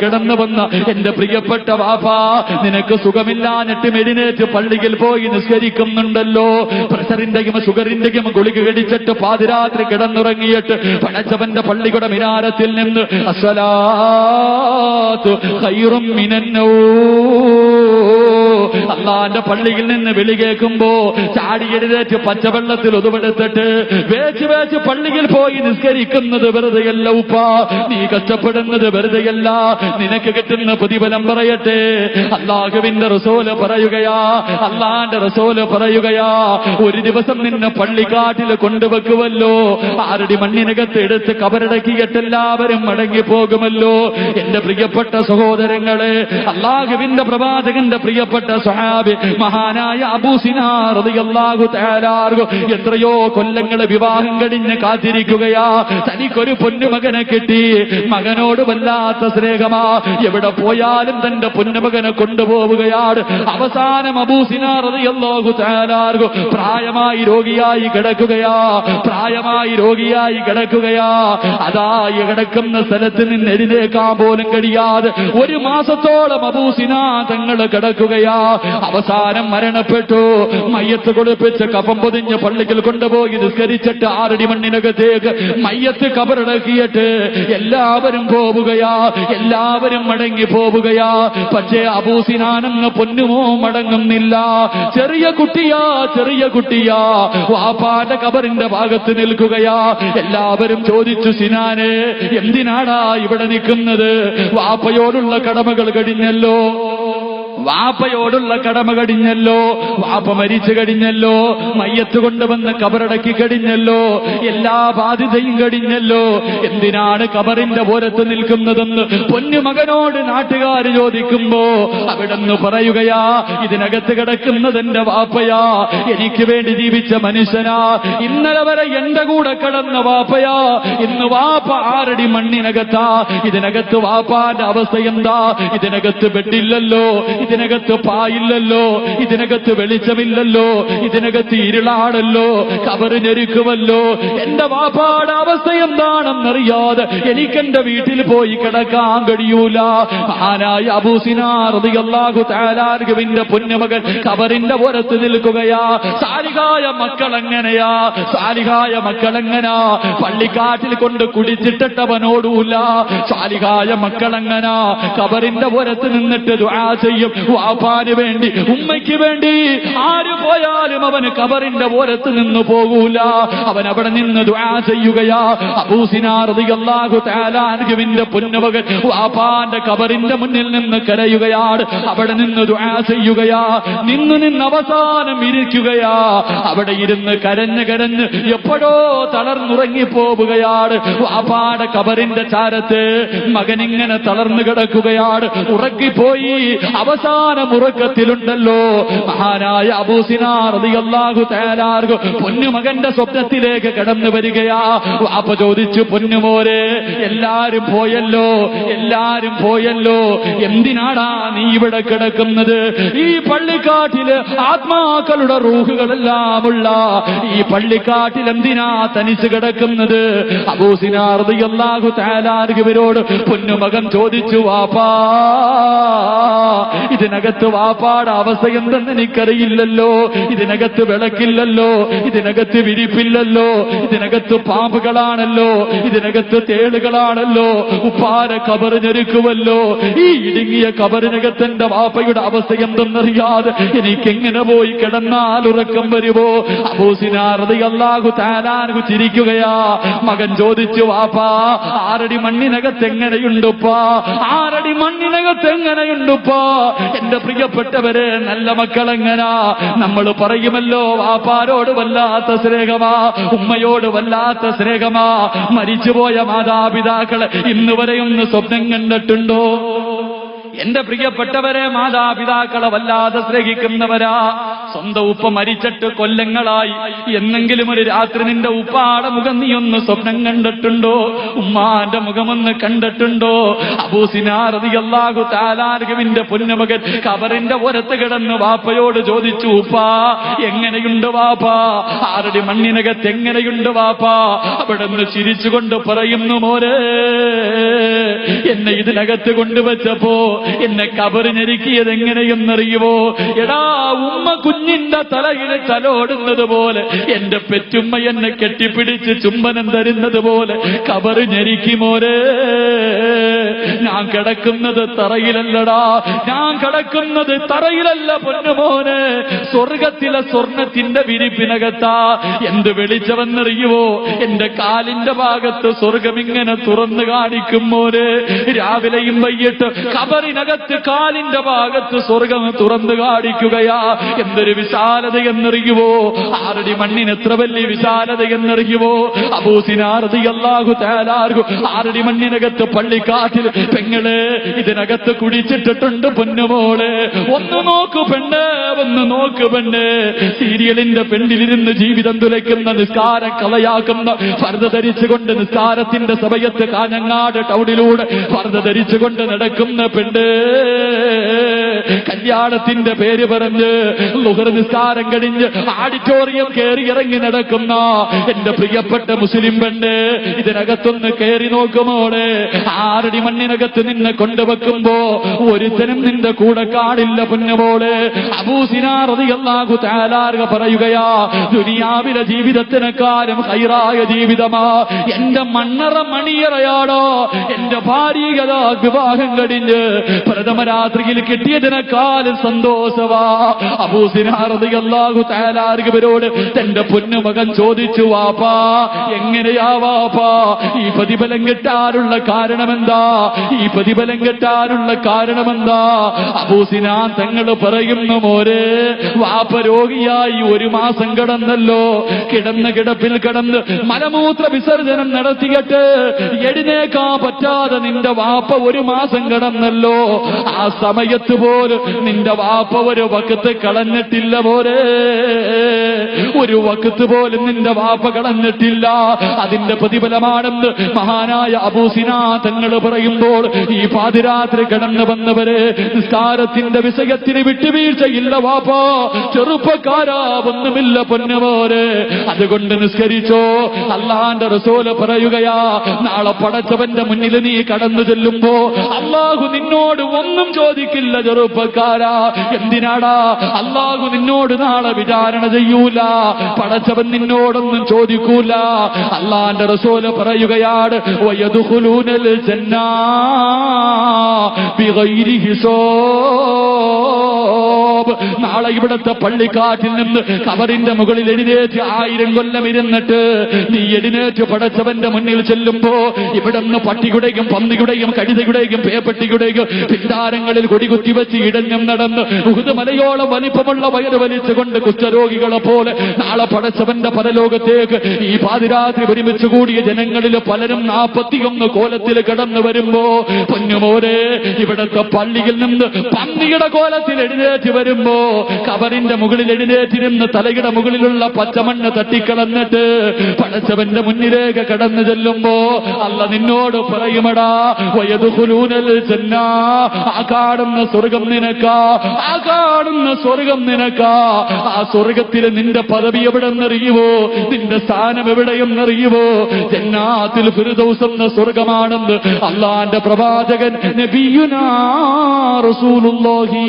കിടന്നു വന്ന എന്റെ പ്രിയപ്പെട്ട വാപ്പാ, നിനക്ക് സുഖമില്ലാഞ്ഞിട്ട് എഴുന്നേറ്റ് പള്ളിയിൽ പോയി നിസ്കരിക്കുന്നുണ്ടല്ലോ. പ്രഷറിന്റെയും ഷുഗറിന്റെയും ഗുളിക കടിച്ചിട്ട് പാതിരാത്രി കിടന്നുറങ്ങിയിട്ട് പടച്ചവന്റെ പള്ളിയുടെ മിനാരത്തിൽ നിന്ന് അസ്സലാത്തു ഖൈറും മിനന്നൗം, അള്ളാന്റെ പള്ളിയിൽ നിന്ന് വിളി കേൾക്കുമ്പോ ചാടി എഴുന്നേറ്റ് പച്ചവെള്ളത്തിൽ ഒതുവെടുത്തിട്ട് വേച്ച് വേച്ച് പള്ളിയിൽ പോയി നിസ്കരിക്കുന്നത് വെറുതെയല്ല ഉപ്പാ, നീ കഷ്ടപ്പെടുന്നത് വെറുതെയല്ല, നിനക്ക് കിട്ടുന്ന പ്രതിഫലം പറയട്ടെ. അല്ലാഹുവിന്റെ റസൂല് പറയുകയാ, അള്ളാന്റെ റസൂല് പറയുകയാ, ഒരു ദിവസം നിന്നെ പള്ളിക്കാട്ടിൽ കൊണ്ടുവെക്കുമല്ലോ, 6 അടി മണ്ണിനകത്ത് എടുത്ത് കബറടക്കിയിട്ട് എല്ലാവരും മടങ്ങി പോകുമല്ലോ. എന്റെ പ്രിയപ്പെട്ട സഹോദരങ്ങളെ, അല്ലാഹുവിന്റെ പ്രവാചകന്റെ പ്രിയപ്പെട്ട സ്വഹാബി മഹാനായ അബൂ സിനാർ റളിയല്ലാഹു തആല അൻഹു എത്രയോ കൊല്ലങ്ങളെ വിവാഹം കഴിഞ്ഞ് കാത്തിരിക്കുകയാ. തനിക്കൊരു പൊന്നുമകനെ കിട്ടി, മകനോട് വല്ലാത്ത സ്നേഹമാ, എവിടെ പോയാലും തന്റെ പൊന്നുമകനെ കൊണ്ടുപോവുകയാണ്. അവസാനം അബൂ സിനാർ റളിയല്ലാഹു തആല അൻഹു പ്രായമായി രോഗിയായി കിടക്കുകയാ, പ്രായമായി രോഗിയായി കിടക്കുകയാ. അതായി കിടക്കുന്ന സ്ഥലത്ത് നിന്ന് എഴുന്നേക്കാൻ പോലും കഴിയാതെ 1 മാസത്തോളം അബൂ സിനാർ തങ്ങൾ കിടക്കുകയാ. അവസാനം മരണപ്പെട്ടു. മയ്യത്ത് കുളിപ്പിച്ച് കഫം പൊതിഞ്ഞ് പള്ളിയിൽ കൊണ്ടുപോയി നിസ്കരിച്ചിട്ട് 6 അടി മണ്ണിനകത്തേക്ക് മയ്യത്ത് കബറടക്കിയിട്ട് എല്ലാവരും പോവുകയാ, എല്ലാവരും മടങ്ങി പോവുകയാ. പക്ഷേ അബൂ സിനാനെന്ന് പൊന്നുമോ മടങ്ങുന്നില്ല. ചെറിയ കുട്ടിയാ, ചെറിയ കുട്ടിയാ, വാപ്പാന്റെ കബറിന്റെ ഭാഗത്ത് നിൽക്കുകയാ. എല്ലാവരും ചോദിച്ചു, സിനാനെ എന്തിനാടാ ഇവിടെ നിൽക്കുന്നത്? വാപ്പയോടുള്ള കടമകൾ കഴിഞ്ഞല്ലോ, വാപ്പയോടുള്ള കടമ കഴിഞ്ഞല്ലോ, വാപ്പ മരിച്ചു കഴിഞ്ഞല്ലോ, മയ്യത്ത് കൊണ്ടുവന്ന് കബറടക്കി കഴിഞ്ഞല്ലോ, എല്ലാ ബാധ്യതയും കഴിഞ്ഞല്ലോ, എന്തിനാണ് കബറിന്റെ ഓരത്ത് നിൽക്കുന്നതെന്ന് പൊന്നുമകനോട് നാട്ടുകാർ ചോദിക്കുമ്പോ അവിടെന്ന് പറയുകയാ, ഇതിനകത്ത് കിടക്കുന്നത് എന്റെ വാപ്പയാ, എനിക്ക് വേണ്ടി ജീവിച്ച മനുഷ്യനാ, ഇന്നലെ വരെ എന്റെ കൂടെ കിടന്ന വാപ്പയാ, ഇന്ന് വാപ്പ 6 അടി മണ്ണിനകത്താ. ഇതിനകത്ത് വാപ്പാന്റെ അവസ്ഥ എന്താ? ഇതിനകത്ത് ബെഡില്ലല്ലോ, ഇതിനകത്ത് പായില്ലല്ലോ, ഇതിനകത്ത് വെളിച്ചമില്ലല്ലോ, ഇതിനകത്ത് ഇരുളാണല്ലോ, കബറ് ഞെരുക്കുമല്ലോ. എന്റെ വാപ്പാടെ അവസ്ഥ എന്താണെന്നറിയാതെ എനിക്കെന്റെ വീട്ടിൽ പോയി കിടക്കാൻ കഴിയൂല. മഹാനായ അബൂ സിനാർ റളിയല്ലാഹു തആല അൻഹുവിന്റെ പൊന്നുമകൻ കബറിന്റെ പുറത്ത് നിൽക്കുകയാ. സാലിഹായ മക്കളെങ്ങനെയാ, സാലിഹായ മക്കളെങ്ങനാ? പള്ളിക്കാട്ടിൽ കൊണ്ട് കുടിച്ചിട്ടവനോടൂല. സാലിഹായ മക്കളെങ്ങനാ? കബറിന്റെ പുറത്ത് നിന്നിട്ട് ദുആ ചെയ്യും. വാപ്പാന് വേണ്ടി, ഉമ്മയ്ക്ക് വേണ്ടി ആര് പോയാലും അവന് കബറിന്റെ ഓരത്ത് നിന്ന് പോകൂല, അവൻ അവിടെ നിന്ന് ദുആ ചെയ്യുകയാ. അബൂ സിനാർ റളിയല്ലാഹു തആല അൻഹുവിന്റെ പൊന്നുമകൻ വാപ്പാന്റെ കബറിന്റെ മുന്നിൽ നിന്ന് കരയുകയാണ്, അവിടെ നിന്ന് ദുആ ചെയ്യുകയാ. നിന്ന് അവസാനം ഇരിക്കുകയാ. അവിടെ ഇരുന്ന് കരഞ്ഞ് കരഞ്ഞ് എപ്പോഴോ തളർന്നുറങ്ങി പോവുകയാണ്. വാപ്പാടെ കബറിന്റെ ചാരത്ത് മകനിങ്ങനെ തളർന്നു കിടക്കുകയാണ്, ഉറക്കിപ്പോയി. അവസാനം ഉറക്കത്തിലുണ്ടല്ലോ മഹാനായ അബൂ സിനാർ റളിയല്ലാഹു തആല അൻഹു പൊന്നുമകന്റെ സ്വപ്നത്തിലേക്ക് കടന്നു വരികയാ. വാപ്പ ചോദിച്ചു, പൊന്നുമോരെ എല്ലാരും പോയല്ലോ, എല്ലാരും പോയല്ലോ, എന്തിനാടാ നീ ഇവിടെ കിടക്കുന്നത്? ഈ പള്ളിക്കാട്ടില് ആത്മാക്കളുടെ റൂഹുകളെല്ലാമുള്ള ഈ പള്ളിക്കാട്ടിൽ എന്തിനാ തനിച്ച് കിടക്കുന്നത്? അബൂ സിനാർ റളിയല്ലാഹു തആല അൻഹുവിനോട് പൊന്നുമകൻ ചോദിച്ചു, വാപ്പാ ഇതിനകത്ത് വാപ്പാടെ അവസ്ഥ എന്തെന്ന് എനിക്കറിയില്ലല്ലോ, ഇതിനകത്ത് വിളക്കില്ലല്ലോ, ഇതിനകത്ത് വിരിപ്പില്ലല്ലോ, ഇതിനകത്ത് പാമ്പുകളാണല്ലോ, ഇതിനകത്ത് തേളുകളാണല്ലോ, ഉപ്പാരെ കബറ് ഞെരുക്കുമല്ലോ. ഈ ഇടുങ്ങിയ കബറിനകത്ത് എന്റെ വാപ്പയുടെ അവസ്ഥ എന്തെന്നറിയാതെ എനിക്കെങ്ങനെ പോയി കിടന്നാൽ ഉറക്കം വരുമോ? അബൂ സിനാർ റളിയല്ലാഹു തആല അൻഹു ചിരിക്കുകയാ. മകൻ ചോദിച്ചു, വാപ്പാ 6 അടി മണ്ണിനകത്ത് എങ്ങനെയുണ്ടുപ്പാ? 6 അടി മണ്ണിനകത്ത് എങ്ങനെയുണ്ടുപ്പാ? എന്റെ പ്രിയപ്പെട്ടവരെ, നല്ല മക്കളെങ്ങനാ? നമ്മൾ പറയുമല്ലോ, വാപ്പാരോട് വല്ലാത്ത സ്നേഹമാ, ഉമ്മയോട് വല്ലാത്ത സ്നേഹമാ. മരിച്ചുപോയ മാതാപിതാക്കളെ ഇന്ന് വരെ ഒന്ന് സ്വപ്നം കണ്ടിട്ടുണ്ടോ? എന്റെ പ്രിയപ്പെട്ടവരെ, മാതാപിതാക്കളെ വല്ലാതെ സ്നേഹിക്കുന്നവരാ. സ്വന്തം ഉപ്പ മരിച്ചിട്ട് കൊല്ലങ്ങളായി. എന്നെങ്കിലും ഒരു രാത്രി നിന്റെ ഉപ്പാടെ മുഖം നീ ഒന്ന് സ്വപ്നം കണ്ടിട്ടുണ്ടോ? ഉമ്മാന്റെ മുഖമൊന്ന് കണ്ടിട്ടുണ്ടോ? അബൂ സിനാർ റളിയല്ലാഹു തആല അൻഹുവിന്റെ പൊന്നുമകൻ ഖബറിന്റെ പുറത്ത് കിടന്ന് വാപ്പയോട് ചോദിച്ചു, ഉപ്പാ എങ്ങനെയുണ്ട് വാപ്പാ? 6 അടി മണ്ണിനകത്ത് എങ്ങനെയുണ്ട് വാപ്പാ? അവിടുന്ന് ചിരിച്ചുകൊണ്ട് പറയുന്നു, മോനെ എന്നെ ഇതിനകത്ത് കൊണ്ടുവച്ചപ്പോ എന്നെ ഖബർ ഞെരുക്കിയത് എങ്ങനെയെന്നറിയുമോ? എടാ, ഉമ്മ കുഞ്ഞിന്റെ തലയിൽ തലോടുന്നത് പോലെ, എന്റെ പെറ്റുമ്മ എന്നെ കെട്ടിപ്പിടിച്ച് ചുംബനം തരുന്നത് പോലെ ഖബർ ഞെരുക്കി മോനെ. ഞാൻ കിടക്കുന്നത് തറയിലല്ലടാ, ഞാൻ കിടക്കുന്നത് തറയിലല്ല പൊന്നുമോനെ, സ്വർഗത്തിലെ സ്വർണത്തിന്റെ വിരിപ്പിനകത്താ. എന്ത് വെളിച്ചമെന്നറിയുവോ? എന്റെ കാലിന്റെ ഭാഗത്ത് സ്വർഗം ഇങ്ങനെ തുറന്നു കാണിക്കും മോനെ. രാവിലെയും വൈകിട്ട് ഖബറിനകത്ത് കാലിന്റെ ഭാഗത്ത് സ്വർഗം തുറന്നു കാണിക്കുകയാ. എന്തൊരു വിശാലത എന്നറിയുവോ? 6 അടി മണ്ണിന് എത്ര വലിയ വിശാലത എന്നറിയുവോ? അബൂ സിനാർ റളിയല്ലാഹു തആല അൻഹു 6 അടി മണ്ണിനകത്ത് പള്ളിക്കാട്ടിൽ പെങ്ങളെ ഇതിനകത്ത് കുടിച്ചിട്ടിട്ടുണ്ട് പൊന്നുമോളെ. ഒന്ന് നോക്കു പെണ്ണ്, ഒന്ന് നോക്കു പെണ്ണ്. സീരിയലിന്റെ പെണ്ണിലിരുന്ന് ജീവിതം തുലയ്ക്കുന്ന, നിസ്കാരം കളയാക്കുന്ന, ഫർദ ധരിച്ചുകൊണ്ട് നിസ്കാരത്തിന്റെ സമയത്ത് കാഞ്ഞങ്ങാട് ടൗണിലൂടെ ഫർദ ധരിച്ചുകൊണ്ട് നടക്കുന്ന പെണ്ണ്, കല്യാണത്തിന്റെ പേര് പറഞ്ഞ് ളുഹർ നിസ്കാരം കഴിഞ്ഞ് ഓഡിറ്റോറിയം കയറി ഇറങ്ങി നടക്കുന്ന എന്റെ പ്രിയപ്പെട്ട മുസ്ലിം പെണ്ണ്, ഇതിനകത്തൊന്ന് കയറി നോക്കുമോളെ. 6 അടി മണ്ണിനകത്ത് നിന്നെ കൊണ്ടുവെക്കുമ്പോ ഒരുത്തനും നിന്റെ കൂടെ കാണില്ല പൊന്നുമോളെ. അബൂ സിനാർ റളിയല്ലാഹു തആല അൻഹു പറയുകയാ, ദുനിയാവിലെ ജീവിതത്തിനെക്കാളും ഖൈറായ ജീവിതമാ എന്റെ മണ്ണറ മണിയറയാടോ. എന്റെ ഭാര്യകത വിവാഹം കഴിഞ്ഞ് പ്രഥമ രാത്രിയിൽ കിട്ടിയതിനേക്കാളും സന്തോഷവാ. അബൂ സിനാർ റളിയല്ലാഹു തആല അൻഹുവിനോട് തന്റെ പൊന്നുമകൻ ചോദിച്ചു, വാപ്പാ എങ്ങനെയാ വാപ്പാ ഈ പ്രതിഫലം കിട്ടാനുള്ള കാരണമെന്താ? ഈ പ്രതിഫലം കിട്ടാനുള്ള കാരണമെന്താ? അബൂ സിനാൻ തങ്ങൾ പറയുന്നു, മോരെ വാപ്പ രോഗിയായി 1 മാസം കിടന്നല്ലോ. കിടന്ന കിടപ്പിൽ കിടന്ന് മലമൂത്ര വിസർജനം നടത്തിയിട്ട് എഴുന്നേക്കാൻ പറ്റാതെ നിന്റെ വാപ്പ 1 മാസം കിടന്നല്ലോ. ആ സമയത്ത് പോലും നിന്റെ വാപ്പ ഒരു വക്കത്ത് കളഞ്ഞിട്ടില്ല മോരെ, ഒരു വക്കത്ത് പോലും നിന്റെ വാപ്പ കളഞ്ഞിട്ടില്ല. അതിന്റെ പ്രതിഫലമാണെന്ന് മഹാനായ അബൂ സിനാൻ തങ്ങൾ പറയുമ്പോൾ, ഈ പാതിരാത്രി കിടന്നു വന്നവരെ നിസ്കാരത്തിന്റെ വിഷയത്തിന് വിട്ടുവീഴ്ചയില്ല വാപ്പാ. ചെറുപ്പക്കാരാ ഒന്നുമില്ല പൊന്നുമോരെ, അതുകൊണ്ട് നിസ്കരിച്ചോ. അല്ലാഹുവിന്റെ റസൂല് പറയുകയാ, നാളെ പടച്ചവന്റെ മുന്നിൽ നീ കടന്നു ചെല്ലുമ്പോ അല്ലാഹു നിന്നോട് ഒന്നും ചോദിക്കില്ല ചെറുപ്പക്കാരാ. എന്തിനാടാ? അല്ലാഹു നിന്നോട് നാളെ വിചാരണ ചെയ്യൂല, പടച്ചവൻ നിന്നോടൊന്നും ചോദിക്കൂല. അല്ലാഹുവിന്റെ റസൂല് പറയുകയാണ്, വയദ്ഖുലൂനൽ ജന്നാ ബിഗൈരി ഹിസാബ്. നാളെ ഇവിടത്തെ പള്ളിക്കാട്ടിൽ നിന്ന് ഖബറിന്റെ മുകളിൽ എഴുന്നേറ്റ് 1000 കൊല്ലം ഇരുന്നിട്ട് നീ എഴുന്നേറ്റ് പടച്ചവന്റെ മുന്നിൽ ചെല്ലുമ്പോ ഇവിടുന്ന് പട്ടിയുടെയും പന്നിയുടെയും കഴുതയുടെയും പേപ്പട്ടിയുടെയും പിന്താരങ്ങളിൽ കൊടികുത്തി വെച്ച് ഇടഞ്ഞും നടന്ന് ഉഹുദ് മലയോളം വലിപ്പമുള്ള വയറ് വലിച്ചുകൊണ്ട് കുഷ്ഠരോഗികളെ പോലെ നാളെ പടച്ചവന്റെ പരലോകത്തേക്ക് ഈ പാതിരാത്രി ഒരുമിച്ച് കൂടിയ ജനങ്ങളിൽ പലരും 41 കോലത്തിൽ കടന്നു വരുമ്പോ പൊന്നുമോരെ, ഇവിടത്തെ പള്ളിയിൽ നിന്ന് പന്നിയുടെ കോലത്തിൽ എഴുന്നേറ്റ് വരുമ്പോ ഖബറിന്റെ മുകളിൽ എഴുന്നേറ്റിരുന്ന് തലയുടെ മുകളിലുള്ള പച്ചമണ്ണ് തട്ടിക്കളഞ്ഞിട്ട് പടച്ചവന്റെ മുന്നിലേക്ക് കടന്നു ചെല്ലുമ്പോ അല്ല നിന്നോട് പറയുമടാ, വയദ്ഖുലൂനൽ ജന്നാ, ആ കാണുന്ന സ്വർഗം നിനക്കാ, ആ കാണുന്ന സ്വർഗം നിനക്കാ. ആ സ്വർഗത്തിൽ നിന്റെ പദവി എവിടെന്നറിയുവോ? നിന്റെ സ്ഥാനം എവിടെയെന്നറിയുവോ? ജന്നാത്തുൽ ഫിർദൗസ് എന്ന സ്വർഗമാണെന്ന് അല്ലാഹുവിന്റെ പ്രവാചകൻ നബിയുനാ റസൂലുള്ളാഹി